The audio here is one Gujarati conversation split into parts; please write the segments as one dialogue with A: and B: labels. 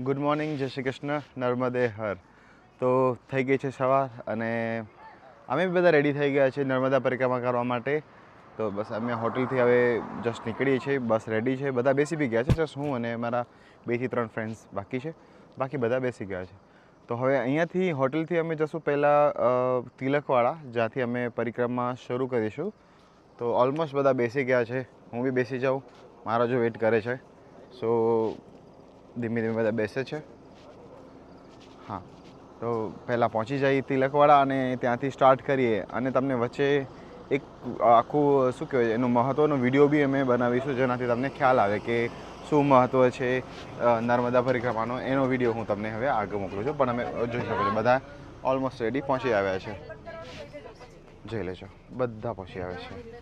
A: ગુડ મોર્નિંગ, જય શ્રી કૃષ્ણ, નર્મદે હર. તો થઈ ગઈ છે સવાર અને અમે બધા રેડી થઈ ગયા છીએ નર્મદા પરિક્રમા કરવા માટે. તો બસ અમે હોટલથી હવે જસ્ટ નીકળીએ છીએ, બસ રેડી છે, બધા બેસી બી ગયા છે. જસ્ટ હું અને મારા 2 થી 3 ફ્રેન્ડ્સ બાકી છે, બાકી બધા બેસી ગયા છે. તો હવે અહીંયાથી હોટલથી અમે જશું પહેલાં તિલકવાડા, જ્યાંથી અમે પરિક્રમા શરૂ કરીશું. તો ઓલમોસ્ટ બધા બેસી ગયા છે, હું બી બેસી જાઉં, મારા જો વેઇટ કરે છે. સો ધીમે ધીમે બધા બેસે છે. હા, તો પહેલાં પહોંચી જઈએ તિલકવાડા અને ત્યાંથી સ્ટાર્ટ કરીએ. અને તમને વચ્ચે એક આખું શું કહેવાય એનું મહત્ત્વનો વિડીયો બી અમે બનાવીશું, જેનાથી તમને ખ્યાલ આવે કે શું મહત્ત્વ છે નર્મદા પરિક્રમાનો. એનો વિડીયો હું તમને હવે આગળ મોકલું છું. પણ અમે જોઈ શકો છો બધા ઓલમોસ્ટ રેડી પહોંચી આવ્યા છે. જોઈ લેજો, બધા પહોંચી આવ્યા છે.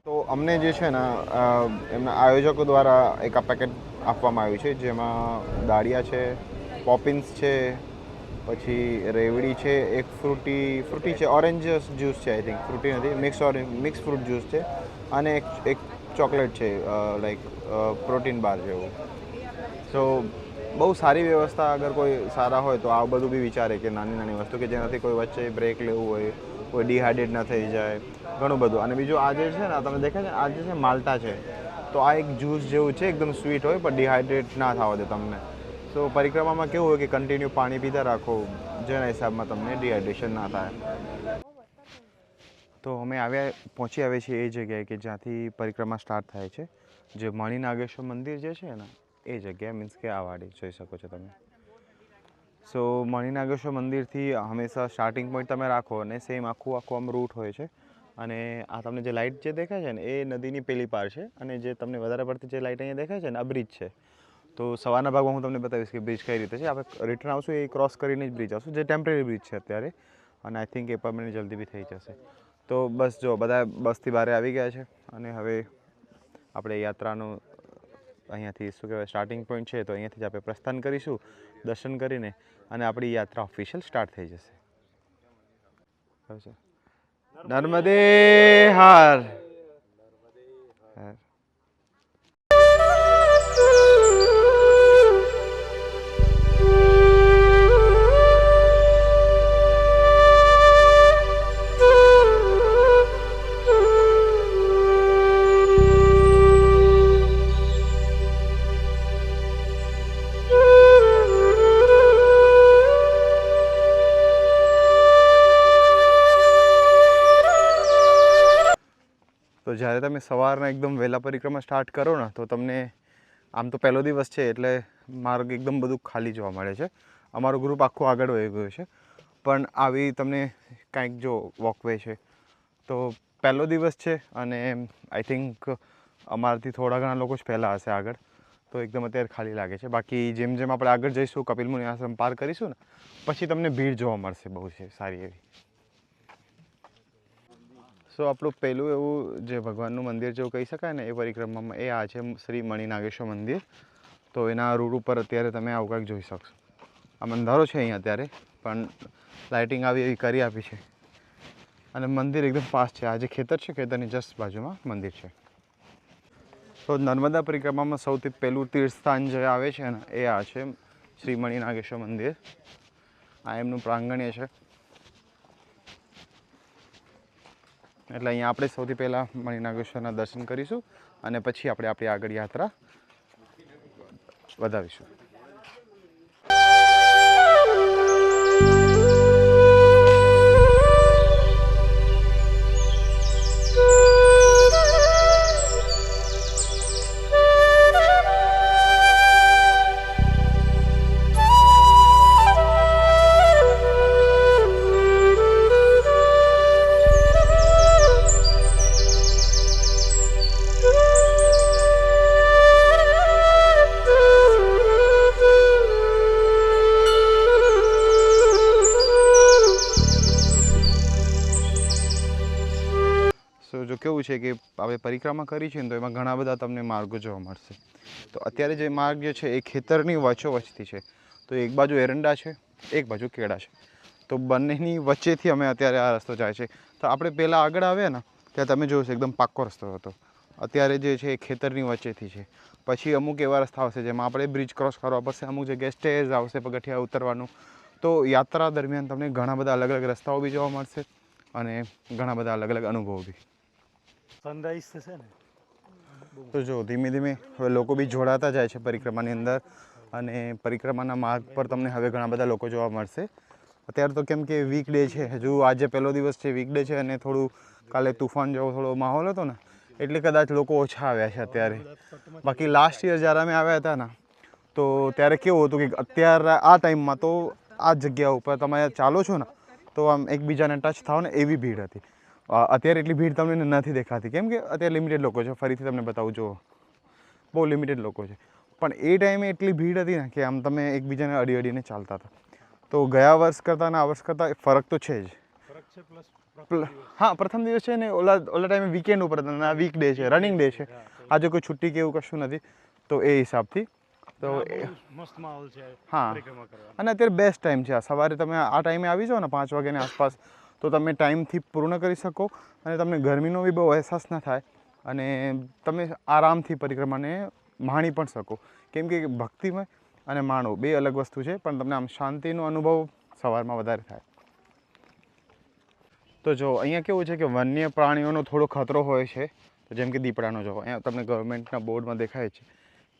A: તો અમને જે છે ને એમના આયોજકો દ્વારા એક આ પેકેટ આપવામાં આવ્યું છે, જેમાં દાળિયા છે, પોપિન્સ છે, પછી રેવડી છે, એક ફ્રૂટી છે, ઓરેન્જ જ્યુસ છે, આઈ થિંક ફ્રૂટી નથી, મિક્સ ફ્રૂટ જ્યુસ છે, અને એક ચોકલેટ છે, લાઈક પ્રોટીન બાર જેવું. સો બહુ સારી વ્યવસ્થા. અગર કોઈ સારા હોય તો આ બધું બી વિચારે કે નાની નાની વસ્તુ કે જેનાથી કોઈ વચ્ચે બ્રેક લેવું હોય, કોઈ ડિહાઇડ્રેટ ના થઈ જાય, ઘણું બધું. અને બીજું આજે છે ને તમે દેખાય છે આજે છે માલ્ટા છે, તો આ એક જ્યુસ જેવું છે, એકદમ સ્વીટ હોય પણ ડિહાઇડ્રેટ ના થવા દે તમને. સો પરિક્રમામાં કેવું હોય કે કન્ટિન્યુ પાણી પીતા રાખો, જેના હિસાબમાં તમને ડિહાઇડ્રેશન ના થાય. તો અમે પહોંચી આવ્યા છીએ એ જગ્યાએ કે જ્યાંથી પરિક્રમા સ્ટાર્ટ થાય છે, જે મણિનાગેશ્વર મંદિર જે છે ને એ જગ્યાએ, મીન્સ કે આ વાડી જોઈ શકો છો તમે. સો મણિનાગેશ્વર મંદિરથી હંમેશા સ્ટાર્ટિંગ પોઈન્ટ તમે રાખો અને સેમ આખું આમ રૂટ હોય છે. અને આ તમને જે લાઇટ જે દેખાય છે ને એ નદીની પેલી પાર છે, અને જે તમને વધારે પડતી જે લાઇટ અહીંયા દેખાય છે ને આ બ્રિજ છે. તો સવારના ભાગમાં હું તમને બતાવીશ કે બ્રિજ કઈ રીતે છે. આપણે રિટર્ન આવશું એ ક્રોસ કરીને જ બ્રિજ આવશું, જે ટેમ્પરરી બ્રિજ છે અત્યારે, અને આઈ થિંક એ પરમેનન્ટ જલ્દી બી થઈ જશે. તો બસ જો બધા બસથી બહાર આવી ગયા છે અને હવે આપણે યાત્રાનું અહીંયાથી શું કહેવાય સ્ટાર્ટિંગ પોઈન્ટ છે, તો અહીંયાથી જ આપણે પ્રસ્થાન કરીશું દર્શન કરીને, અને આપણી યાત્રા ઓફિશિયલ સ્ટાર્ટ થઈ જશે. નર્મદે હાર. તો જ્યારે તમે સવારના એકદમ વહેલા પરિક્રમા સ્ટાર્ટ કરો ને, તો તમને આમ તો પહેલો દિવસ છે એટલે માર્ગ એકદમ બધું ખાલી જોવા મળે છે. અમારું ગ્રુપ આખું આગળ વહી ગયું છે, પણ આવી તમને કાંઈક જો વોકવે છે. તો પહેલો દિવસ છે અને આઈ થિંક અમારાથી થોડા ઘણા લોકો જ પહેલાં હશે આગળ, તો એકદમ અત્યારે ખાલી લાગે છે. બાકી જેમ જેમ આપણે આગળ જઈશું, કપિલ મુનિ આશ્રમ પાર કરીશું ને પછી તમને ભીડ જોવા મળશે બહુ છે સારી એવી. સો આપણું પહેલું એવું જે ભગવાનનું મંદિર જેવું કહી શકાય ને એ પરિક્રમામાં એ આ છે શ્રી મણિનાગેશ્વર મંદિર. તો એના રૂટ ઉપર અત્યારે તમે આવું કાંઈક જોઈ શકશો. આમ અંધારો છે અહીંયા અત્યારે, પણ લાઇટિંગ આવી એવી કરી આપી છે, અને મંદિર એકદમ પાસ છે. આ જે ખેતર છે, ખેતરની જસ્ટ બાજુમાં મંદિર છે. તો નર્મદા પરિક્રમામાં સૌથી પહેલું તીર્થસ્થાન જે આવે છે ને એ આ છે શ્રી મણિનાગેશ્વર મંદિર. આ એમનું પ્રાંગણ્ય છે. એટલે અહીંયા આપણે સૌથી પહેલાં મણિનાગેશ્વરના દર્શન કરીશું અને પછી આપણે આપણી આગળ યાત્રા વધારીશું. જો કેવું છે કે આપણે પરિક્રમા કરી છે ને, તો એમાં ઘણા બધા તમને માર્ગો જોવા મળશે. તો અત્યારે જે માર્ગ જે છે એ ખેતરની વચ્ચોવચ્ચથી છે. તો એક બાજુ એરંડા છે, એક બાજુ કેળા છે. તો બંનેની વચ્ચેથી અમે અત્યારે આ રસ્તો જાય છે. તો આપણે પહેલાં આગળ આવ્યા ને ત્યાં તમે જોયું એકદમ પાક્કો રસ્તો હતો. અત્યારે જે છે એ ખેતરની વચ્ચેથી છે. પછી અમુક એવા રસ્તા આવશે જેમાં આપણે બ્રિજ ક્રોસ કરવા પડશે, અમુક જગ્યાએ સ્ટેજ આવશે પગથિયા ઉતરવાનું. તો યાત્રા દરમિયાન તમને ઘણા બધા અલગ અલગ રસ્તાઓ બી જોવા મળશે અને ઘણા બધા અલગ અલગ અનુભવો બી.
B: સનરાઈઝ થશે ને
A: તો જો ધીમે ધીમે હવે લોકો બી જોડાતા જાય છે પરિક્રમાની અંદર અને પરિક્રમાના માર્ગ પર તમને હવે ઘણા બધા લોકો જોવા મળશે. અત્યારે તો કેમ કે વીકડે છે, હજુ આજે પહેલો દિવસ છે, વીકડે છે અને થોડું કાલે તુફાન જેવો થોડો માહોલ હતો ને એટલે કદાચ લોકો ઓછા આવ્યા છે અત્યારે. બાકી લાસ્ટ યર જ્યારે અમે આવ્યા હતા ને તો ત્યારે કેવું હતું કે અત્યારે આ ટાઈમમાં તો આ જગ્યા ઉપર તમે ચાલો છો ને તો આમ એકબીજાને ટચ થાવ ને એવી ભીડ હતી. અત્યારે એટલી ભીડ તમને નથી દેખાતી કેમ કે અત્યારે લિમિટેડ લોકો છે. ફરીથી તમને બતાવું, જો બહુ લિમિટેડ લોકો છે. પણ એ ટાઈમે એટલી ભીડ હતી ને કે આમ તમે એકબીજાને અડી અડીને ચાલતા હતા. તો ગયા વર્ષ કરતાં ને આ વર્ષ કરતાં ફરક તો છે જ. હા, પ્રથમ દિવસ છે ને ઓલા ટાઈમે વીકેન્ડ ઉપર હતા, આ વીક ડે છે, રનિંગ ડે છે. આજે કોઈ છુટ્ટી કે એવું કશું નથી તો એ હિસાબથી તો
B: મસ્ત માહોલ છે.
A: હા, અને અત્યારે બેસ્ટ ટાઈમ છે. સવારે તમે આ ટાઈમે આવી જાઓ ને 5 વાગ્યાની આસપાસ તો તમે ટાઈમથી પૂર્ણ કરી શકો અને તમને ગરમીનો બી બહુ અહેસાસ ના થાય અને તમે આરામથી પરિક્રમાને માણી પણ શકો. કેમ કે ભક્તિમય અને માણવું બે અલગ વસ્તુ છે, પણ તમને આમ શાંતિનો અનુભવ સવારમાં વધારે થાય. તો જો અહીંયા કેવું છે કે વન્ય પ્રાણીઓનો થોડો ખતરો હોય છે. જેમ કે દીપડાનો જો અહીંયા તમને ગવર્મેન્ટના બોર્ડમાં દેખાય છે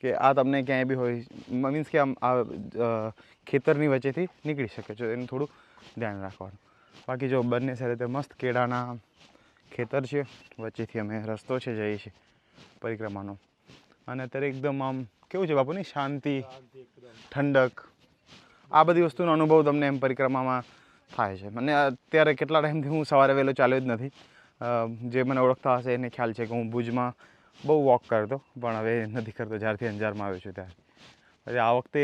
A: કે આ તમને ક્યાંય બી હોય, મીન્સ કે આમ આ ખેતરની વચ્ચેથી નીકળી શકે છે, એનું થોડું ધ્યાન રાખવાનું. બાકી જો બંને સાઈડે મસ્ત કેળાના ખેતર છે, વચ્ચેથી અમે રસ્તો છે જઈએ છીએ પરિક્રમાનો. અને અત્યારે એકદમ આમ કેવું છે બાપુની શાંતિ, ઠંડક, આ બધી વસ્તુનો અનુભવ તમને એમ પરિક્રમામાં થાય છે. અને અત્યારે કેટલા ટાઈમથી હું સવારે વહેલો ચાલ્યો જ નથી. જે મને ઓળખતા હશે એને ખ્યાલ છે કે હું ભુજમાં બહુ વોક કરતો, પણ હવે નથી કરતો જ્યારથી અંજારમાં આવ્યો છું ત્યારે. એટલે આ વખતે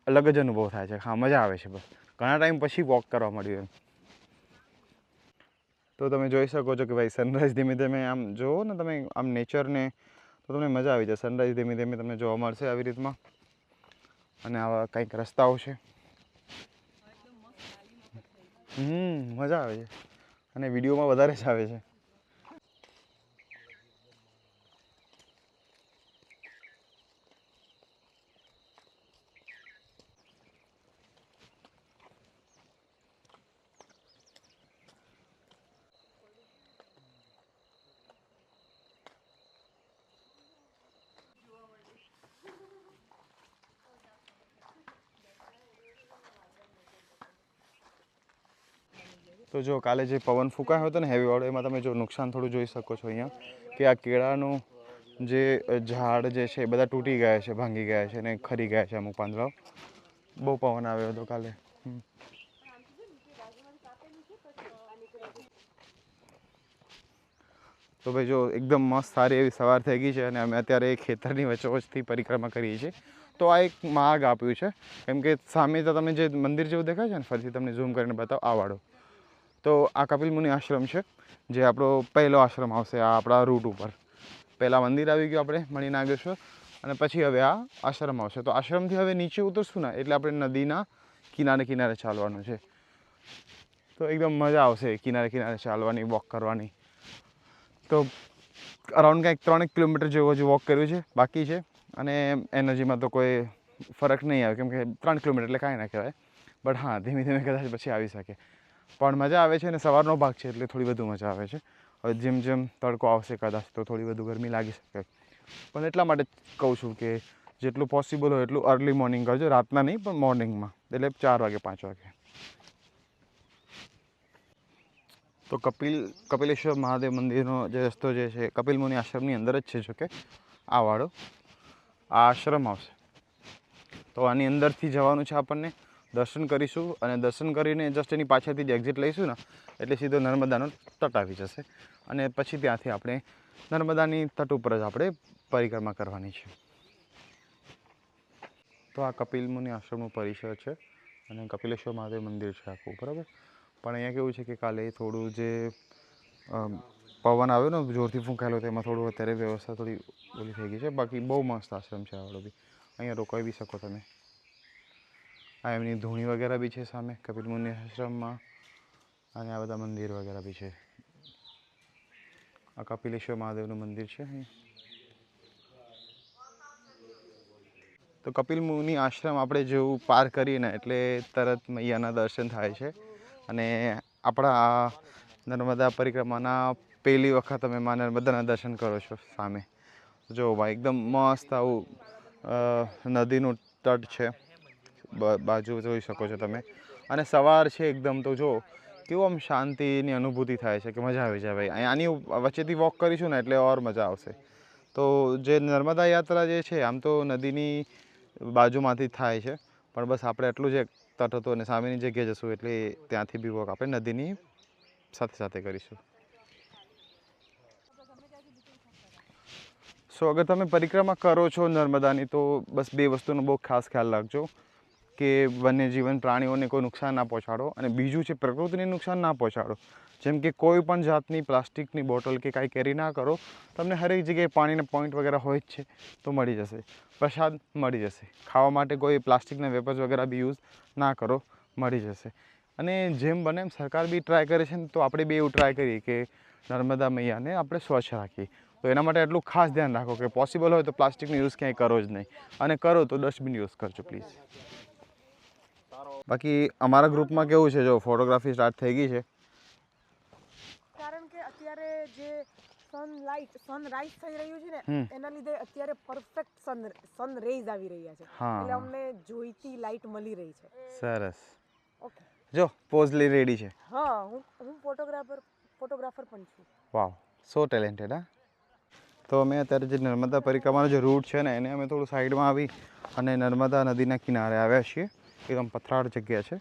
A: અલગ જ અનુભવ થાય છે. હા, મજા આવે છે. બસ ઘણા ટાઈમ પછી વોક કરવા મળ્યું એમ. તો તમે જોઈ શકો છો કે ભાઈ સનરાઈઝ ધીમે ધીમે આમ જુઓ ને તમે આમ નેચરને તો તમને મજા આવી જાય. સનરાઈઝ ધીમે ધીમે તમને જોવા મળશે આવી રીતમાં. અને આવા કંઈક રસ્તાઓ છે. મજા આવે છે અને વિડીયોમાં વધારે જ આવે છે. તો જો કાલે જે પવન ફૂંકાયો હતો ને હેવી વાળો, એમાં તમે જો નુકસાન થોડું જોઈ શકો છો અહીંયા કે આ કેળાનું જે ઝાડ જે છે એ બધા તૂટી ગયા છે, ભાંગી ગયા છે અને ખરી ગયા છે અમુક પાંદડાઓ. બહુ પવન આવ્યો હતો કાલે. તો ભાઈ જો એકદમ મસ્ત સારી એવી સવાર થઈ ગઈ છે અને અમે અત્યારે ખેતરની વચ્ચોવચ્ચથી પરિક્રમા કરીએ છીએ. તો આ એક માર્ગ આપ્યું છે કેમ કે સામે તો તમે જે મંદિર જેવું દેખાય છે ને, ફરીથી તમને ઝૂમ કરીને બતાવો આ વાળો, તો આ કપિલ મુનિ આશ્રમ છે, જે આપણો પહેલો આશ્રમ આવશે આ આપણા રૂટ ઉપર. પહેલાં મંદિર આવી ગયું આપણે મણિનાગેશ્વર અને પછી હવે આ આશ્રમ આવશે. તો આશ્રમથી હવે નીચે ઉતરશું ને એટલે આપણે નદીના કિનારે કિનારે ચાલવાનું છે. તો એકદમ મજા આવશે કિનારે કિનારે ચાલવાની, વોક કરવાની. તો અરાઉન્ડ કંઈક 3 કિલોમીટર જેવું હજુ વોક કર્યું છે, બાકી છે. અને એનર્જીમાં તો કોઈ ફરક નહીં આવે કેમ કે 3 કિલોમીટર એટલે કાંઈ ના કહેવાય. બટ હા, ધીમે ધીમે કદાચ પછી આવી શકે. પણ મજા આવે છે અને સવારનો ભાગ છે એટલે થોડી વધુ મજા આવે છે. હવે જેમ જેમ તડકો આવશે કદાચ તો થોડી વધુ ગરમી લાગી શકે. પણ એટલા માટે કહું છું કે જેટલું પોસિબલ હોય એટલું અર્લી મોર્નિંગ કરજો. રાતના નહીં પણ મોર્નિંગમાં, એટલે 4 વાગે 5 વાગે. તો કપિલેશ્વર મહાદેવ મંદિરનો જે રસ્તો જે છે કપિલ મુનિ આશ્રમની અંદર જ છે. જોકે આ વાળો આ આશ્રમ આવશે તો આની અંદરથી જવાનું છે. આપણને દર્શન કરીશું અને દર્શન કરીને જસ્ટ એની પાછળથી જ એક્ઝિટ લઈશું ને એટલે સીધો નર્મદાનો તટ આવી જશે. અને પછી ત્યાંથી આપણે નર્મદાની તટ ઉપર જ આપણે પરિક્રમા કરવાની છે. તો આ કપિલ મુનિ આશ્રમનું પરિસર છે અને કપિલેશ્વર મહાદેવ મંદિર છે આખું, બરાબર. પણ અહીંયા કેવું છે કે કાલે થોડું જે પવન આવ્યો ને જોરથી ફૂંકાયેલો, તેમાં થોડું અત્યારે વ્યવસ્થા થોડી ઓલી થઈ ગઈ છે. બાકી બહુ મસ્ત આશ્રમ છે આવડો બી. અહીંયા રોકાઈ બી શકો તમે. આ એમની ધૂણી વગેરે બી છે સામે કપિલ મુનિ આશ્રમમાં અને આ બધા મંદિર વગેરે બી છે. આ કપિલેશ્વર મહાદેવનું મંદિર છે અહીં. તો કપિલ મુનિ આશ્રમ આપણે જેવું પાર કરીને એટલે તરત મૈયાના દર્શન થાય છે. અને આપણા આ નર્મદા પરિક્રમાના પહેલી વખત તમે મા નર્મદાના દર્શન કરો છો સામે. જો ભાઈ એકદમ મસ્ત આવું નદીનું તટ છે, બાજુ જોઈ શકો છો તમે. અને સવાર છે એકદમ, તો જો કેવું આમ શાંતિની અનુભૂતિ થાય છે કે મજા આવી જાય ભાઈ. આની વચ્ચેથી વોક કરીશું ને એટલે ઓર મજા આવશે. તો જે નર્મદા યાત્રા જે છે આમ તો નદીની બાજુમાંથી થાય છે, પણ બસ આપણે એટલું જ એક તટ હતો અને સામેની જગ્યાએ જશું એટલે ત્યાંથી બી વોક આપણે નદીની સાથે સાથે કરીશું. સો અગર તમે પરિક્રમા કરો છો નર્મદાની તો બસ બે વસ્તુનો બહુ ખાસ ખ્યાલ રાખજો કે વન્યજીવન પ્રાણીઓને કોઈ નુકસાન ના પહોંચાડો, અને બીજું છે પ્રકૃતિને નુકસાન ના પહોંચાડો. જેમ કે કોઈ પણ જાતની પ્લાસ્ટિકની બોટલ કે કાંઈ કેરી ના કરો. તમને હરેક જગ્યાએ પાણીના પોઈન્ટ વગેરે હોય જ છે તો મળી જશે. પ્રસાદ મળી જશે. ખાવા માટે કોઈ પ્લાસ્ટિકના વેપર્સ વગેરે બી યુઝ ના કરો, મળી જશે. અને જેમ બને એમ સરકાર બી ટ્રાય કરે છે ને, તો આપણે બી એવું ટ્રાય કરીએ કે નર્મદા મૈયાને આપણે સ્વચ્છ રાખીએ. તો એના માટે એટલું ખાસ ધ્યાન રાખો કે પોસિબલ હોય તો પ્લાસ્ટિકનો યુઝ ક્યાંય કરો જ નહીં, અને કરો તો ડસ્ટબિન યુઝ કરજો પ્લીઝ. બાકી અમારા ગ્રુપમાં કેવું છે, જો ફોટોગ્રાફી સ્ટાર્ટ થઈ ગઈ છે.
C: કારણ કે અત્યારે જે સનરાઈઝ થઈ રહ્યું છે ને, એના લીધે અત્યારે પરફેક્ટ સન રેઝ આવી રહ્યા છે. એટલે અમને જોઈતી લાઈટ મળી રહી છે.
A: સરસ.
C: ઓકે,
A: જો પોઝ લઈ રેડી છે.
C: હા, હું ફોટોગ્રાફર પણ છું.
A: વાવ, સો ટેલેન્ટેડ. હા, તો અમે અત્યારે જે નર્મદા પરિક્રમાનો જે રૂટ છે ને એને અમે થોડું સાઈડમાં આવી અને નર્મદા નદીના કિનારે આવ્યા છીએ. એકદમ પથરાળ જગ્યા છે,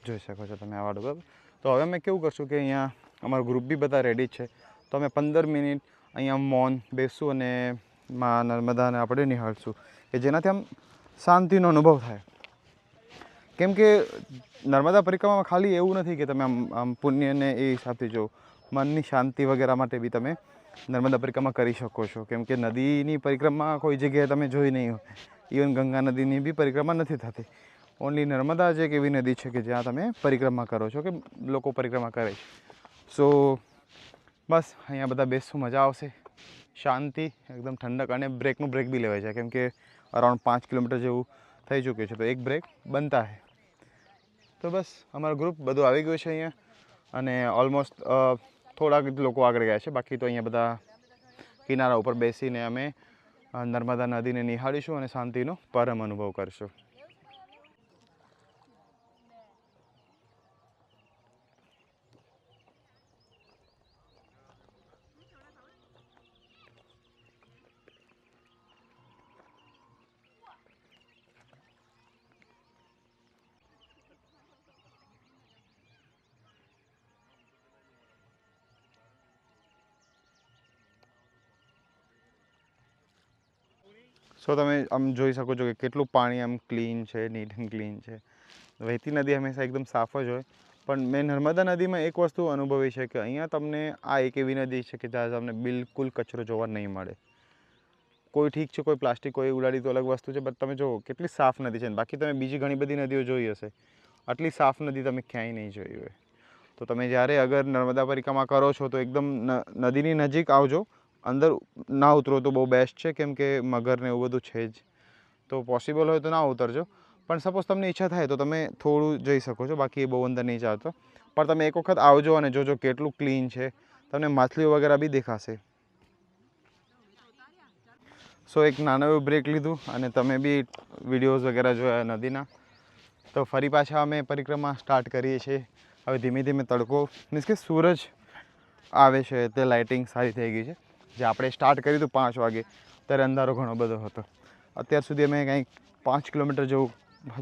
A: જોઈ શકો છો તમે આ વાળું. બરાબર, તો હવે અમે કેવું કરશું કે અહીંયા અમારું ગ્રુપ બી બધા રેડી જ છે. તો અમે 15 મિનિટ અહીંયા મૌન બેસશું અને માં નર્મદાને આપણે નિહાળશું કે જેનાથી આમ શાંતિનો અનુભવ થાય. કેમ કે નર્મદા પરિક્રમામાં ખાલી એવું નથી કે તમે આમ પુણ્યને એ હિસાબથી જો, મનની શાંતિ વગેરે માટે બી તમે નર્મદા પરિક્રમા કરી શકો છો. કેમ કે નદીની પરિક્રમા કોઈ જગ્યાએ તમે જોઈ નહીં હોય. ઇવન ગંગા નદીની બી પરિક્રમા નથી થતી. ઓનલી નર્મદા જ એક એવી નદી છે કે જ્યાં તમે પરિક્રમા કરો છો, કે લોકો પરિક્રમા કરે છે. સો બસ અહીંયા બધા બેસશું, મજા આવશે, શાંતિ, એકદમ ઠંડક. અને બ્રેકનું બ્રેક બી લેવાય છે કેમ કે અરાઉન્ડ 5 કિલોમીટર જેવું થઈ ચૂક્યું છે, તો એક બ્રેક બનતા છે. તો બસ અમારું ગ્રુપ બધું આવી ગયું છે અહીંયા, અને ઓલમોસ્ટ થોડાક લોકો આગળ ગયા છે. બાકી તો અહીંયા બધા કિનારા ઉપર બેસીને અમે નર્મદા નદીને નિહાળીશું અને શાંતિનો પરમ અનુભવ કરીશું. સો તમે આમ જોઈ શકો છો કે કેટલું પાણી આમ ક્લીન છે, નીટ એન્ડ ક્લીન છે. વહેતી નદી હંમેશા એકદમ સાફ જ હોય. પણ મેં નર્મદા નદીમાં એક વસ્તુ અનુભવી છે કે અહીંયા તમને આ એક એવી નદી છે કે જ્યાં તમને બિલકુલ કચરો જોવા નહીં મળે. કોઈ ઠીક છે, કોઈ પ્લાસ્ટિક કોઈ ઉડાડી તો અલગ વસ્તુ છે, બટ તમે જુઓ કેટલી સાફ નદી છે. બાકી તમે બીજી ઘણી બધી નદીઓ જોઈ હશે, આટલી સાફ નદી તમે ક્યાંય નહીં જોઈ હોય. તો તમે જ્યારે અગર નર્મદા પરિક્રમા કરો છો તો એકદમ નદીની નજીક આવજો. અંદર ના ઉતરો તો બહુ બેસ્ટ છે, કેમ કે મગર ને એવું બધું છે જ. તો પોસિબલ હોય તો ના ઉતરજો, પણ સપોઝ તમને ઈચ્છા થાય તો તમે થોડું જઈ શકો છો. બાકી એ બહુ અંદર નહીં ચાલતો, પણ તમે એક વખત આવજો અને જોજો કેટલું ક્લીન છે. તમને માછલીઓ વગેરે બી દેખાશે. સો એક નાનો એવું બ્રેક લીધું અને તમે બી વિડીયોઝ વગેરે જોયા નદીના. તો ફરી પાછા અમે પરિક્રમા સ્ટાર્ટ કરીએ છીએ. હવે ધીમે ધીમે તડકો મીન્સ કે સૂરજ આવે છે, તે લાઇટિંગ સારી થઈ ગઈ છે. જે આપણે સ્ટાર્ટ કર્યું હતું 5 વાગે ત્યારે અંધારો ઘણો બધો હતો. અત્યાર સુધી અમે કંઈક 5 કિલોમીટર જેવું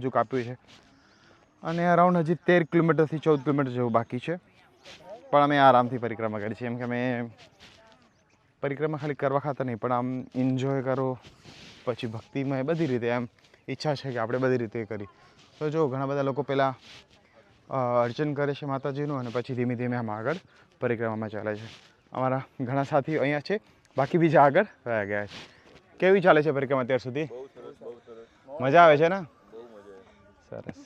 A: હજુ કાપ્યું છે, અને અરાઉન્ડ હજી 13 કિલોમીટરથી 14 કિલોમીટર જેવું બાકી છે. પણ અમે આરામથી પરિક્રમા કરી છે, એમ કે અમે પરિક્રમા ખાલી કરવા ખાતર નહીં, પણ આમ એન્જોય કરો, પછી ભક્તિમય બધી રીતે એમ ઈચ્છા છે કે આપણે બધી રીતે કરી. તો જો ઘણા બધા લોકો પહેલાં અર્ચન કરે છે માતાજીનું, અને પછી ધીમે ધીમે આમ આગળ પરિક્રમામાં ચાલે છે. અમારા ઘણા સાથીઓ અહીંયા છે, બાકી બીજા આગળ રહ્યા ગયા છે. કેવી ચાલે છે પરિક્રમા અત્યાર સુધી? મજા આવે છે ને? સરસ.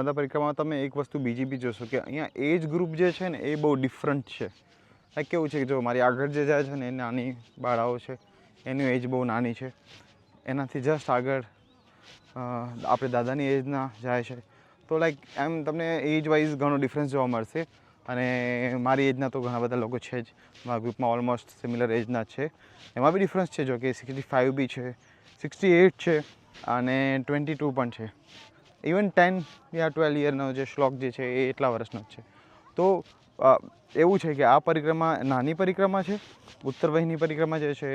A: નર્મદા પરિક્રમામાં તમે એક વસ્તુ બીજી બી જોશો કે અહીંયા એજ ગ્રુપ જે છે ને એ બહુ ડિફરન્ટ છે. લાઈક કેવું છે કે જો મારી આગળ જે જાય છે ને એ નાની બાળાઓ છે, એની એજ બહુ નાની છે. એનાથી જસ્ટ આગળ આપણે દાદાની એજના જાય છે. તો લાઈક એમ તમને એજ વાઇઝ ઘણો ડિફરન્સ જોવા મળશે. અને મારી એજના તો ઘણા બધા લોકો છે જ, મારા ગ્રુપમાં ઓલમોસ્ટ સિમિલર એજના જ છે. એમાં બી ડિફરન્સ છે, જો કે 65 બી છે, 68 છે અને 22 પણ છે. ઇવન 10 યા 12 યરનો જે શ્લોક જે છે એ એટલા વર્ષનો જ છે. તો એવું છે કે આ પરિક્રમા નાની પરિક્રમા છે. ઉત્તરવહીની પરિક્રમા જે છે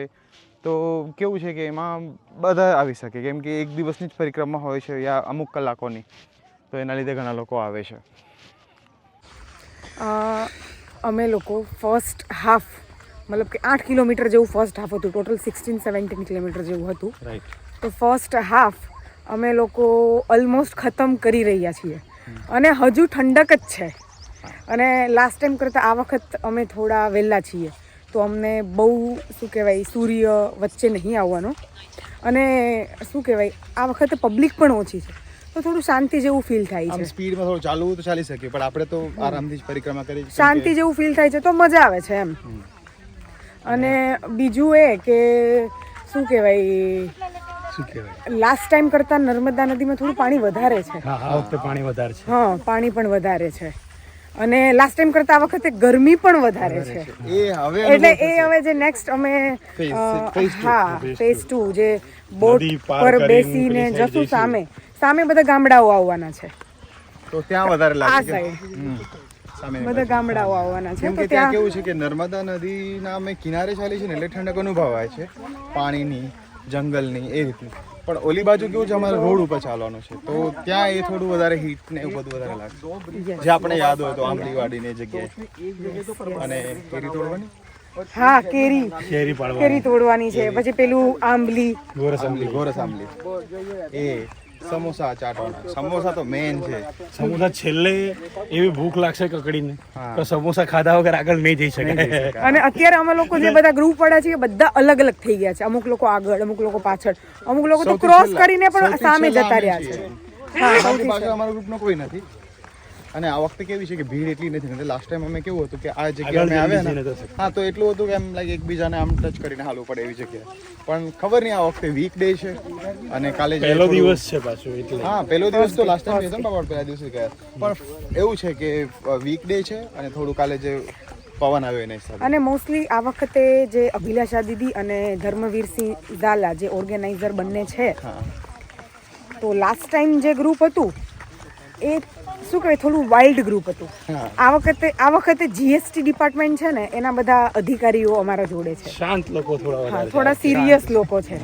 A: તો કેવું છે કે એમાં બધા આવી શકે, કેમ કે એક દિવસની જ પરિક્રમા હોય છે યા અમુક કલાકોની, તો એના લીધે ઘણા લોકો આવે છે.
C: અમે લોકો ફર્સ્ટ હાફ મતલબ કે 8 કિલોમીટર જેવું ફર્સ્ટ હાફ હતું, ટોટલ 16-17 કિલોમીટર જેવું હતું.
B: રાઈટ.
C: તો ફર્સ્ટ હાફ અમે લોકો ઓલમોસ્ટ ખતમ કરી રહ્યા છીએ અને હજુ ઠંડક જ છે. અને લાસ્ટ ટાઈમ કરતાં આ વખત અમે થોડા વહેલા છીએ, તો અમને બહુ શું કહેવાય સૂર્ય વચ્ચે નહીં આવવાનો. અને શું કહેવાય આ વખતે પબ્લિક પણ ઓછી છે, તો થોડું શાંતિ જેવું ફીલ થાય છે.
D: સ્પીડમાં થોડું ચાલવું તો ચાલી શકે, પણ આપણે તો આરામથી જ પરિક્રમા કરી.
C: શાંતિ જેવું ફીલ થાય છે, તો મજા આવે છે એમ. અને બીજું એ કે શું કહેવાય લાસ્ટ ટાઈમ કરતાં નર્મદા નદીમાં થોડું પાણી વધારે છે.
B: હા, આ વખતે પાણી વધારે છે.
C: હા, પાણી પણ વધારે છે. અને લાસ્ટ ટાઈમ કરતાં આ વખતે ગરમી પણ વધારે છે. એટલે એ હવે જે નેક્સ્ટ અમે ફેઝ 2 જે બોટ પર બેસીને જશું, સામે બધા ગામડાઓ આવવાના છે.
D: તો ત્યાં વધારે
C: આ
D: લાગે
C: સાઈડ બધા ગામડાઓ આવવાના છે.
D: કેમ
C: તો
D: કે ત્યાં કેવું છે કે નર્મદા નદીના અમે કિનારે ચાલી છે ને એટલે ઠંડક અનુભવાય છે, પાણીની, જંગલની એ રીતની. પણ ઓલી બાજુ કેવું છે, અમારે રોડ ઉપર ચાલવાનું છે, તો ત્યાં એ થોડું વધારે હીટ ને એવું બધું વધારે લાગે. જે આપણે યાદ હોય તો આંબલીવાડીની જગ્યાએ અને કેરી તોડવાની.
C: હા, કેરી તોડવાની છે. પછી પેલું આંબલી,
D: ગોરસ આંબલી, એ સમોસા ચાટવાના. સમોસા તો મેન છે.
B: સમોસા છેલ્લે એવી ભૂખ લાગશે કકડીને તો સમોસા ખાધા વગર આગળ નહીં જઈ શકે.
C: અને અત્યારે અમે લોકો જે બધા ગ્રુપ વાળા છીએ બધા અલગ અલગ થઈ ગયા છે. અમુક લોકો આગળ, અમુક લોકો પાછળ, અમુક લોકો તો ક્રોસ કરીને પણ સામે જતા રહ્યા છે.
D: બાકી પાછળ અમારા ગ્રુપનો કોઈ નથી. અને આ વખતે કેવી છે કે ભીડ એટલી નથી. લાસ્ટ ટાઈમ અમે કેવું હતું કે આ જગ્યાએ અમે આવ્યા ને, હા, તો એટલું હતું કે એમ લાગે એકબીજાને આમ ટચ કરીને હાલવું પડે એવી જગ્યાએ. પણ ખબર નહીં, આ વખતે વીક ડે છે અને કાલે
B: પહેલો દિવસ છે પાછું એટલે.
D: હા, પહેલો દિવસ તો લાસ્ટ ટાઈમ હતો ને બાબા, પહેલા દિવસે ગયા. પણ એવું છે કે વીક ડે છે અને થોડું કાલે જે પવન આવ્યો એના હિસાબે.
C: અને મોસ્ટલી આ વખતે જે અભિલાષા દીદી અને ધર્મવીરસિંહ ઝાલા જે ઓર્ગેનાઇઝર બંને છે, તો લાસ્ટ ટાઈમ જે ગ્રુપ હતું એ શું કહેવાય થોડું વાઇલ્ડ ગ્રુપ હતું. આ વખતે જીએસટી ડિપાર્ટમેન્ટ છે ને એના બધા અધિકારીઓ અમારા જોડે છે.
B: શાંત લોકો
C: થોડા સિરિયસ લોકો છે.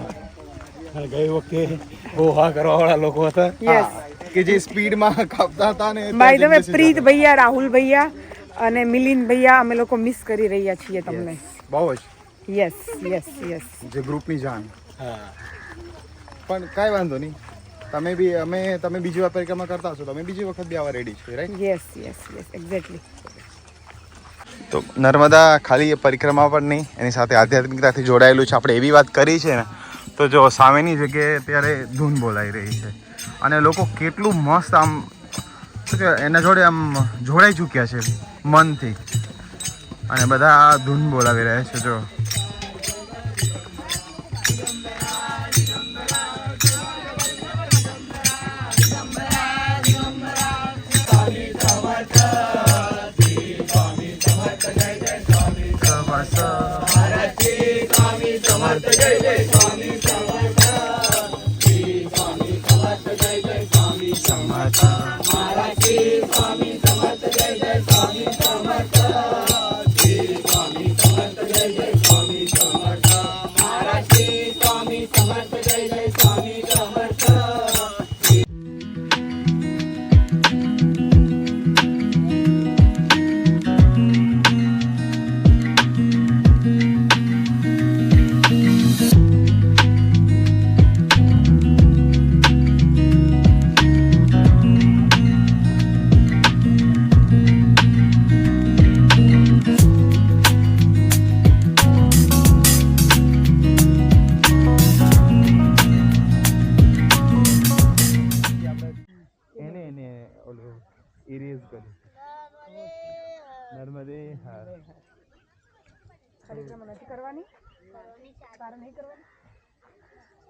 B: ગઈ વખતે ઓહા કરવા વાળા લોકો હતા.
C: યસ,
D: કે જે સ્પીડમાં કાપતા હતા ને.
C: બાય ધ વે પ્રીત ભૈયા, રાહુલ ભૈયા અને મિલિંદ ભૈયા, અમે લોકો મિસ કરી રહ્યા છીએ તમને
D: બહુ જ.
C: યસ યસ યસ,
D: જે ગ્રુપની જાન. પણ કાંઈ વાંધો નહીં, તમે બીજી વાર પરિક્રમા કરતા હશો, તમે બીજી વખત બી આવા રેડી છે, right?
C: Yes yes yes, exactly.
A: તો નર્મદા ખાલી એ પરિક્રમા પણ નહીં, એની સાથે આધ્યાત્મિકતાથી જોડાયેલું છે. આપણે એવી વાત કરી છે ને, તો જો સામેની જગ્યાએ અત્યારે ધૂન બોલાઈ રહી છે અને લોકો કેટલું મસ્ત આમ શું કહેવાય એના જોડે આમ જોડાઈ ચૂક્યા છે મનથી, અને બધા ધૂન બોલાવી રહ્યા છે. જો
D: ઇરેઝ કરી નર્મદે હા
C: પરિક્રમા નથી કરવાની તારે નહીં કરવાની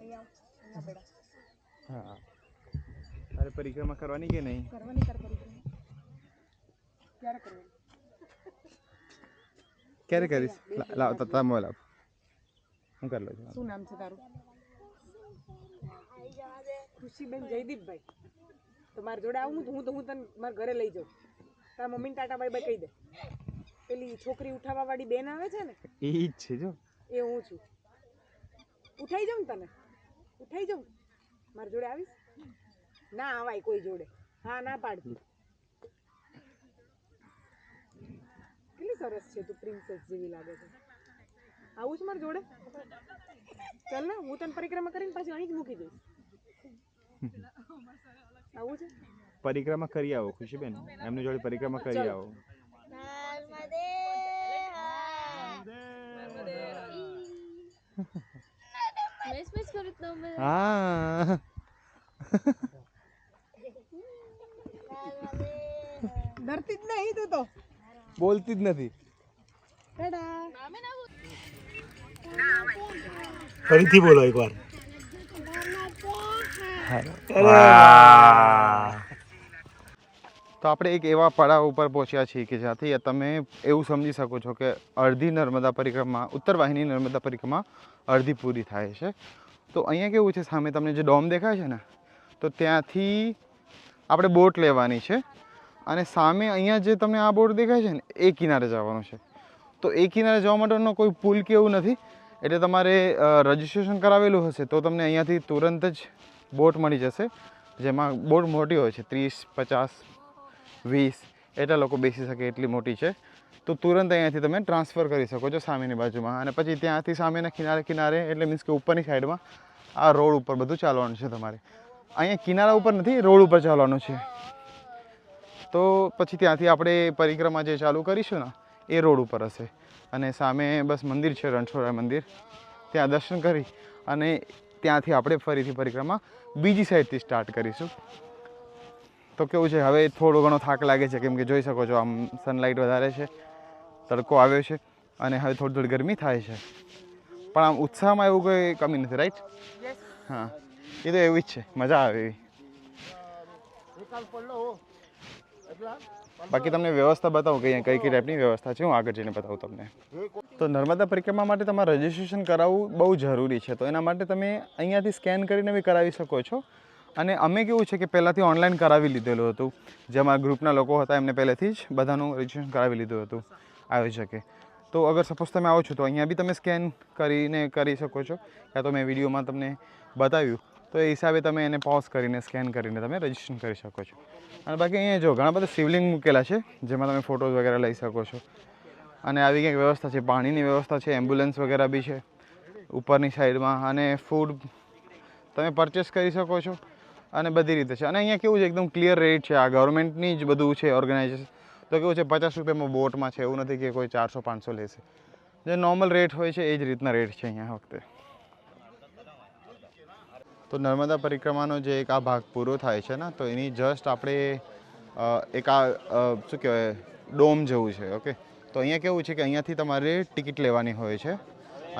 C: અહીંયા બેટા
D: હા અરે પરિક્રમા કરવાની કે નહીં
C: કરવાની તારે પરિક્રમા ક્યારે કરવાની
D: ક્યારે કરીશ લાવ તમે મોબાઈલ આપ હું કરી લઉં છું
C: શું નામ છે તારું ખુશીબેન જયદીપભાઈ તો મારી જોડે આવું તો હું તને મારા ઘરે લઈ જાઉં તારા મમ્મીને ટાટા બાય બાય કહી દે પેલી છોકરી ઉઠાવવા વાળી બેન આવે છે ને
D: એ જ છે જો
C: એ હું છું ઉઠાઈ જાઉં તને ઉઠાઈ જાઉં મારી જોડે આવીશ ના આવાય કોઈ જોડે હા ના પાડતી કેટલી સરસ છે તું પ્રિન્સેસ જેવી લાગે છે આવું છે મારી જોડે ચાલ ને હું તને પરિક્રમા કરીને પાછી અહીં જ મૂકી દઈશ આવું છે
D: પરિક્રમા કરી આવો ખુશીબેન એમની જોડે પરિક્રમા કરી આવો હા
C: ડરતી જ નહીં તું તો
D: બોલતી જ નથી
B: ફરીથી બોલો એકવાર
A: તો આપણે એક એવા પડાવ ઉપર પહોંચ્યા છીએ કે જ્યાંથી તમે એવું સમજી શકો છો કે અડધી નર્મદા પરિક્રમા ઉત્તર વાહિની નર્મદા પરિક્રમા અડધી પૂરી થાય છે. તો અહીંયા કેવું છે, સામે તમને જે ડોમ દેખાય છે ને, તો ત્યાંથી આપણે બોટ લેવાની છે અને સામે અહીંયા જે તમને આ બોટ દેખાય છે ને એ કિનારે જવાનું છે. તો એ કિનારે જવા માટેનો કોઈ પુલ કે એવું નથી, એટલે તમારે રજિસ્ટ્રેશન કરાવેલું હશે તો તમને અહીંયાથી તુરંત જ બોટ મળી જશે, જેમાં બોટ મોટી હોય છે, 30, 50, 20 એટલા લોકો બેસી શકે એટલી મોટી છે. તો તુરંત અહીંયાથી તમે ટ્રાન્સફર કરી શકો છો સામેની બાજુમાં, અને પછી ત્યાંથી સામેના કિનારે કિનારે એટલે મીન્સ કે ઉપરની સાઈડમાં આ રોડ ઉપર બધું ચાલવાનું છે તમારે. અહીંયા કિનારા ઉપર નથી, રોડ ઉપર ચાલવાનું છે. તો પછી ત્યાંથી આપણે પરિક્રમા જે ચાલુ કરીશું ને એ રોડ ઉપર હશે, અને સામે બસ મંદિર છે રણછોડરાય મંદિર, ત્યાં દર્શન કરી અને ત્યાંથી આપણે ફરીથી પરિક્રમા બીજી સાઈડથી સ્ટાર્ટ કરીશું. તો કેવું છે, હવે થોડો ઘણો થાક લાગે છે કેમ કે જોઈ શકો છો આમ સનલાઇટ વધારે છે, તડકો આવ્યો છે અને હવે થોડી થોડી ગરમી થાય છે, પણ આમ ઉત્સાહમાં એવું કોઈ કમી નથી, રાઈટ? હા, એ તો એવી જ છે, મજા આવે એવી. બાકી તમને વ્યવસ્થા બતાવું કે અહીંયા કઈ કઈ ટાઈપની વ્યવસ્થા છે, હું આગળ જઈને બતાવું તમને. તો નર્મદા પરિક્રમા માટે તમારે રજિસ્ટ્રેશન કરાવવું બહુ જરૂરી છે, તો એના માટે તમે અહીંયાથી સ્કેન કરીને બી કરાવી શકો છો. અને અમે કેવું છે કે પહેલાંથી ઓનલાઈન કરાવી લીધેલું હતું, જે અમારા ગ્રુપના લોકો હતા એમને પહેલેથી જ બધાનું રજિસ્ટ્રેશન કરાવી લીધું હતું આયોજકે. તો અગર સપોઝ તમે આવો છો તો અહીંયા બી તમે સ્કેન કરીને કરી શકો છો, યા તો મેં વિડીયોમાં તમને બતાવ્યું તો એ હિસાબે તમે એને પોઝ કરીને સ્કેન કરીને તમે રજિસ્ટ્રેશન કરી શકો છો. અને બાકી અહીંયા જો ઘણા બધા શિવલિંગ મૂકેલા છે જેમાં તમે ફોટોઝ વગેરે લઈ શકો છો. અને આવી કંઈક વ્યવસ્થા છે, પાણીની વ્યવસ્થા છે, એમ્બ્યુલન્સ વગેરે બી છે ઉપરની સાઈડમાં, અને ફૂડ તમે પરચેસ કરી શકો છો અને બધી રીતે છે. અને અહીંયા કેવું છે, એકદમ ક્લિયર રેટ છે, આ ગવર્મેન્ટની જ બધું છે ઓર્ગેનાઇઝેશન. તો કેવું છે, 50 રૂપિયામાં બોટમાં છે, એવું નથી કે કોઈ 400-500 લેશે. જે નોર્મલ રેટ હોય છે એ જ રીતના રેટ છે અહીંયા વખતે. તો નર્મદા પરિક્રમાનો જે એક આ ભાગ પૂરો થાય છે ને, તો એની જસ્ટ આપણે એક આ શું કહેવાય ડોમ જેવું છે. ઓકે, તો અહીંયા કેવું છે કે અહીંયાથી તમારે ટિકિટ લેવાની હોય છે,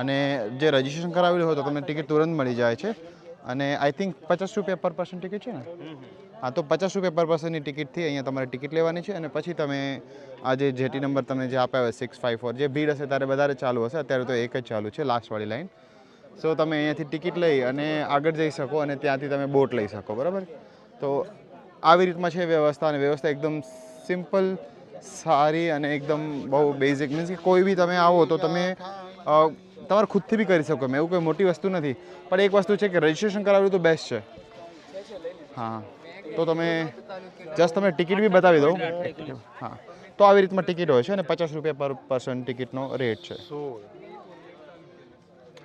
A: અને જે રજિસ્ટ્રેશન કરાવેલું હોય તો તમને ટિકિટ તુરંત મળી જાય છે. અને આઈ થિંક 50 રૂપિયા પર પર્સન ટિકિટ છે ને? હા, તો 50 રૂપિયા પર પર્સનની ટિકિટથી અહીંયા તમારે ટિકિટ લેવાની છે, અને પછી તમે આ જે જેટી નંબર તમને જે આપ્યા હોય 654, જે ભીડ હશે ત્યારે વધારે ચાલુ હશે, અત્યારે તો એક જ ચાલુ છે, લાસ્ટવાળી લાઈન. સો તમે અહીંયાથી ટિકિટ લઈ અને આગળ જઈ શકો અને ત્યાંથી તમે બોટ લઈ શકો, બરાબર? તો આવી રીતમાં છે વ્યવસ્થા, અને વ્યવસ્થા એકદમ સિમ્પલ, સારી અને એકદમ બહુ બેઝિક. મીન્સ કે કોઈ બી તમે આવો તો તમે તમારે ખુદથી બી કરી શકો, એવું કોઈ મોટી વસ્તુ નથી. પણ એક વસ્તુ છે કે રજિસ્ટ્રેશન કરાવેલું તો બેસ્ટ છે. હા, તો તમે જસ્ટ તમે ટિકિટ બી બતાવી દો. હા, તો આવી રીતમાં ટિકિટ હોય છે અને 50 રૂપિયા પર પર્સન ટિકિટનો રેટ છે.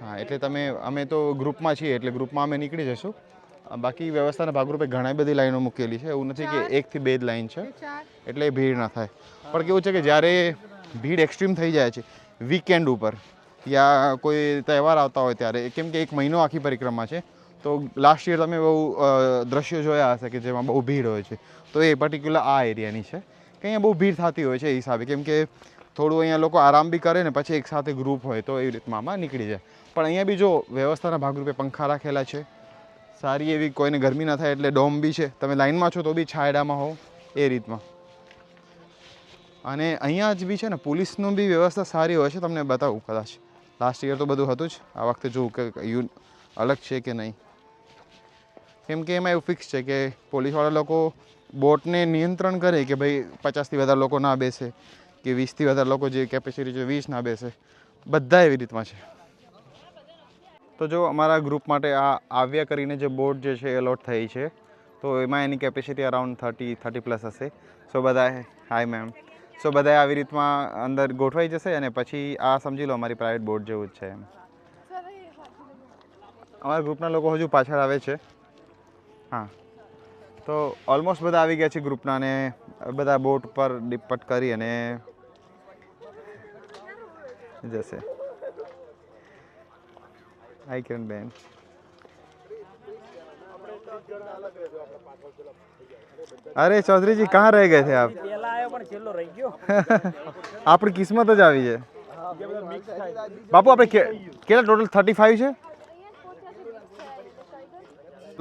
A: હા, એટલે અમે તો ગ્રુપમાં છીએ એટલે ગ્રુપમાં અમે નીકળી જઈશું. બાકી વ્યવસ્થાના ભાગરૂપે ઘણી બધી લાઈનો મૂકેલી છે, એવું નથી કે 1 થી 2 જ લાઈન છે એટલે ભીડ ના થાય. પણ કેવું છે કે જ્યારે ભીડ એક્સ્ટ્રીમ થઈ જાય છે વીકેન્ડ ઉપર યા કોઈ તહેવાર આવતા હોય ત્યારે, કેમ કે 1 મહિનો આખી પરિક્રમા છે, તો લાસ્ટ યર તમે બહુ દ્રશ્યો જોયા હશે કે જેમાં બહુ ભીડ હોય છે, તો એ પર્ટિક્યુલર આ એરિયાની છે કે અહીંયા બહુ ભીડ થતી હોય છે એ હિસાબે, કેમ કે થોડું અહીંયા લોકો આરામ બી કરે ને પછી એક સાથે ગ્રુપ હોય તો એવી રીતમાં આમાં નીકળી જાય. પણ અહીંયા બી જો વ્યવસ્થાના ભાગરૂપે પંખા રાખેલા છે, સારી એવી, કોઈને ગરમી ના થાય એટલે ડોમ બી છે, તમે લાઇનમાં છો તો બી છાયડામાં હો એ રીતમાં. અને અહીંયા જ બી છે ને પોલીસનું બી વ્યવસ્થા સારી હોય છે, તમને બતાવું કદાચ. લાસ્ટ યર તો બધું હતું જ, આ વખતે જોઉં કે અલગ છે કે નહીં, કેમ કે એમાં એવું ફિક્સ છે કે પોલીસવાળા લોકો બોટને નિયંત્રણ કરે કે ભાઈ 50થી વધારે લોકો ના બેસે કે 20થી વધારે લોકો, જે કેપેસિટી છે 20 ના બેસે, બધા એવી રીતમાં છે. તો જો અમારા ગ્રુપ માટે આ આવ્યા કરીને જે બોટ જે છે એલોટ થઈ છે, તો એમાં એની કેપેસિટી અરાઉન્ડ 30+ હશે. સો બધા, હાય મેમ, સો બધા આવી રીતમાં અંદર ગોઠવાઈ જશે અને પછી આ સમજી લો અમારી પ્રાઇવેટ બોટ જેવું જ છે એમ. અમારા ગ્રુપના લોકો હજુ પાછળ આવે છે. હા, તો ઓલમોસ્ટ બધા આવી ગયા છે ગ્રુપના, અને બધા બોટ પર ડિપટ કરી અને જશે. હાય કિરણબેન. અરે चौधरी जी कहाँ रह गए थे आप? આપણી કિસ્મત જ આવી છે બાપુ. આપણે કેટલા ટોટલ 35 છે?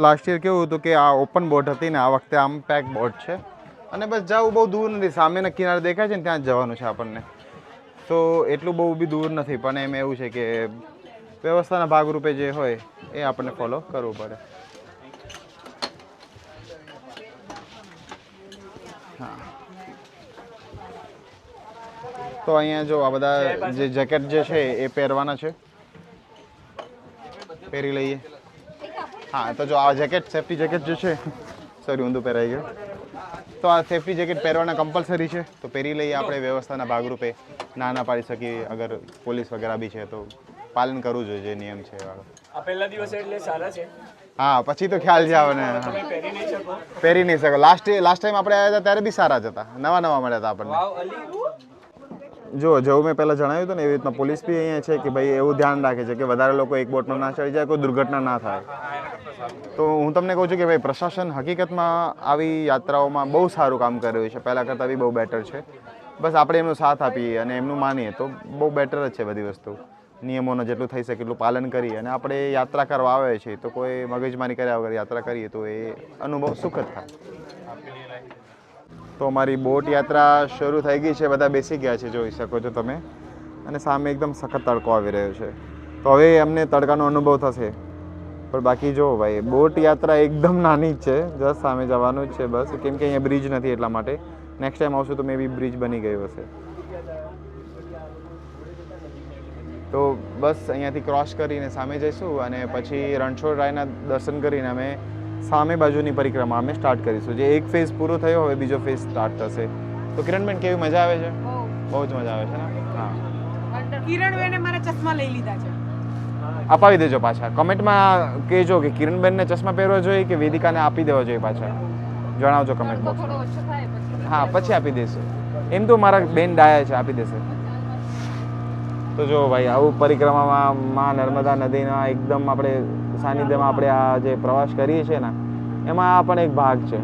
A: લાસ્ટ યર કેવું હતું કે આ ઓપન બોટ હતી ને, આ વખતે આમ પેક બોટ છે અને બસ જવું બહુ દૂર નથી, સામેના કિનારે દેખાય છે ને ત્યાં જ જવાનું છે આપણને. તો એટલું બહુ બી દૂર નથી, પણ એમ એવું છે કે વ્યવસ્થાના ભાગરૂપે જે હોય એ આપણને ફોલો કરવું પડે. હા, તો અહીંયા જો આ બધા જે જેકેટ જે છે એ પહેરવાના છે, પહેરી લઈએ. હા, તો જો આ જેકેટ, સેફ્ટી જેકેટ જે છે, સોરી ઊંધું પહેરાઈ ગયું, તો આ સેફ્ટી જેકેટ પહેરવાના કમ્પલસરી છે, તો પહેરી લઈએ આપણે વ્યવસ્થાના ભાગરૂપે. ના પાડી શકીએ, અગર પોલીસ વગેરે બી છે તો પાલન કરવું જોઈએ જે નિયમ છે વાળો.
B: આ પહેલા દિવસે એટલે સારા છે.
A: હા, પછી તો ખ્યાલ છે આવે ને, પહેરી નહીં શકો. લાસ્ટ ટાઈમ આપણે આવ્યા હતા ત્યારે બી સારા જ હતા, નવા મળ્યા હતા આપણને. જો જેવું મેં પહેલાં જણાવ્યું હતું ને એવી રીતના પોલીસ બી અહીંયા છે કે ભાઈ એવું ધ્યાન રાખે છે કે વધારે લોકો એક બોટમાં ના ચડી જાય, કોઈ દુર્ઘટના ના થાય. તો હું તમને કહું છું કે ભાઈ પ્રશાસન હકીકતમાં આવી યાત્રાઓમાં બહુ સારું કામ કરી રહ્યું છે, પહેલાં કરતાં બી બહુ બેટર છે. બસ આપણે એમનો સાથ આપીએ અને એમનું માનીએ તો બહુ બેટર જ છે બધી વસ્તુ. નિયમોનું જેટલું થઈ શકે એટલું પાલન કરીએ અને આપણે યાત્રા કરવા આવે છે તો કોઈ મગજમારી કર્યા વગર યાત્રા કરીએ તો એ અનુભવ સુખદ થાય. તો અમારી બોટ યાત્રા શરૂ થઈ ગઈ છે, બધા બેસી ગયા છે જોઈ શકો છો તમે, અને સામે એકદમ સખત તડકો આવી રહ્યો છે. તો હવે અમને તડકાનો અનુભવ થશે, પણ બાકી જો ભાઈ બોટ યાત્રા એકદમ નાની જ છે, જસ્ટ સામે જવાનું જ છે બસ, કેમ કે અહીંયા બ્રિજ નથી એટલા માટે. નેક્સ્ટ ટાઈમ આવશું તો મે બી બ્રિજ બની ગયું હશે. તો બસ અહીંયાથી ક્રોસ કરીને સામે જઈશું અને પછી રણછોડ રાયના દર્શન કરીને અમે સામે બાજુની પરિક્રમા અમે સ્ટાર્ટ કરીશું. જે એક ફેઝ પૂરો થયો, હવે બીજો ફેઝ સ્ટાર્ટ થશે. તો કિરણબેન કેવી મજા આવે છે? બહુ જ મજા આવે છે ને? હા,
C: કિરણબેને મારા ચશ્મા લઈ લીધા છે.
A: અપાવી દેજો પાછા. કમેન્ટમાં કહેજો કે કિરણબેનને ચશ્મા પહેરવા જોઈએ કે વેદિકાને આપી દેવા જોઈએ પાછા, જણાવજો કમેન્ટ બોક્સમાં. હા, પછી આપી દઈશું. એમ તો મારા બેન ડાયા છે, આપી દેશે. તો જો ભાઈ આવું પરિક્રમામાં માં નર્મદા નદીના એકદમ આપણે સાનિધ્યમાં આપણે આ જે પ્રવાસ કરીએ છીએ ને, એમાં આ પણ એક ભાગ છે.